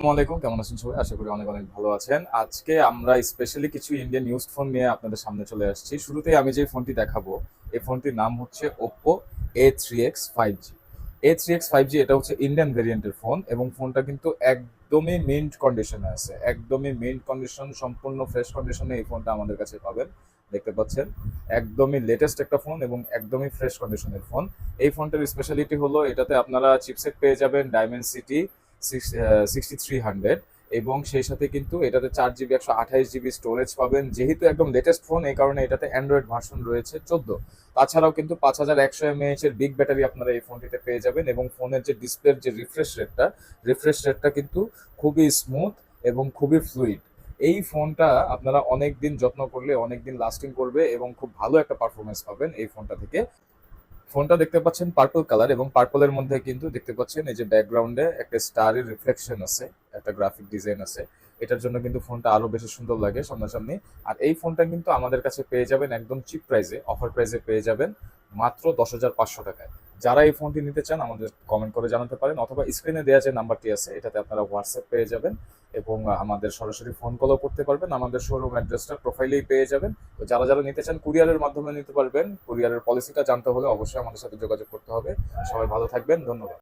আসসালামু আলাইকুম, কেমন আছেন সবাই? আশা করি অনেক অনেক ভালো আছেন। আজকে আমরা স্পেশালি কিছু ইন্ডিয়ান ইউজড ফোন নিয়ে আপনাদের সামনে চলে আসছি। শুরুতেই আমি যে ফোনটি দেখাবো, এই ফোনটির নাম হচ্ছে Oppo A3X 5G। A3X 5G এটা হচ্ছে ইন্ডিয়ান ভেরিয়েন্টের ফোন এবং ফোনটা কিন্তু একদমই মিন্ট কন্ডিশনে আছে। একদমই মিন্ট কন্ডিশন, সম্পূর্ণ ফ্রেশ কন্ডিশনে এই ফোনটা আমাদের কাছে পাবেন। দেখতে পাচ্ছেন একদমই লেটেস্ট একটা ফোন এবং একদমই ফ্রেশ কন্ডিশনের ফোন। এই ফোনটার স্পেশালিটি হলো এটাতে আপনারা চিপসেট পেয়ে যাবেন ডায়মেনসিটি 6300 এবং সেই সাথে কিন্তু এটাতে 4 জিবি 128 জিবি স্টোরেজ পাবেন। যেহেতু একদম লেটেস্ট ফোন, এই কারণে এটাতে অ্যান্ড্রয়েড ভার্সন রয়েছে 14। তাছাড়াও কিন্তু 5100 এর বিগ ব্যাটারি আপনারা এই ফোনটিতে পেয়ে যাবেন এবং ফোনের যে ডিসপ্লের যে রিফ্রেশ রেটটা কিন্তু খুবই স্মুথ এবং খুবই ফ্লুইড। এই ফোনটা আপনারা অনেক দিন যত্ন করলে অনেক দিন লাস্টিং করবে এবং খুব ভালো একটা পারফরমেন্স পাবেন এই ফোনটা থেকে। ফোনটা দেখতে পাচ্ছেন পার্পল কালার এবং পার্পলের মধ্যে কিন্তু দেখতে পাচ্ছেন এই যে ব্যাকগ্রাউন্ডে একটা স্টারের রিফ্লেকশন আছে, একটা গ্রাফিক ডিজাইন আছে। এটার জন্য কিন্তু ফোনটা আরো বেশি সুন্দর লাগে সামনাসামনি। আর এই ফোনটা কিন্তু আমাদের কাছে পেয়ে যাবেন একদম চিপ প্রাইসে, অফার প্রাইসে পেয়ে যাবেন মাত্র 10,500 টাকায়। যারা এই ফোনটি নিতে চান আমাদের কমেন্ট করে জানাতে পারেন, অথবা স্ক্রিনে দেওয়া যে নাম্বারটি আছে এটাতে আপনারা হোয়াটসঅ্যাপ পেয়ে যাবেন এবং আমাদের সরাসরি ফোন কলও করতে পারবেন। আমাদের শোরুম অ্যাড্রেসটা প্রোফাইলেই পেয়ে যাবেন। তো যারা যারা নিতে চান কুরিয়ারের মাধ্যমে নিতে পারবেন। কুরিয়ারের পলিসিটা জানতে হলে অবশ্যই আমাদের সাথে যোগাযোগ করতে হবে। সবাই ভালো থাকবেন, ধন্যবাদ।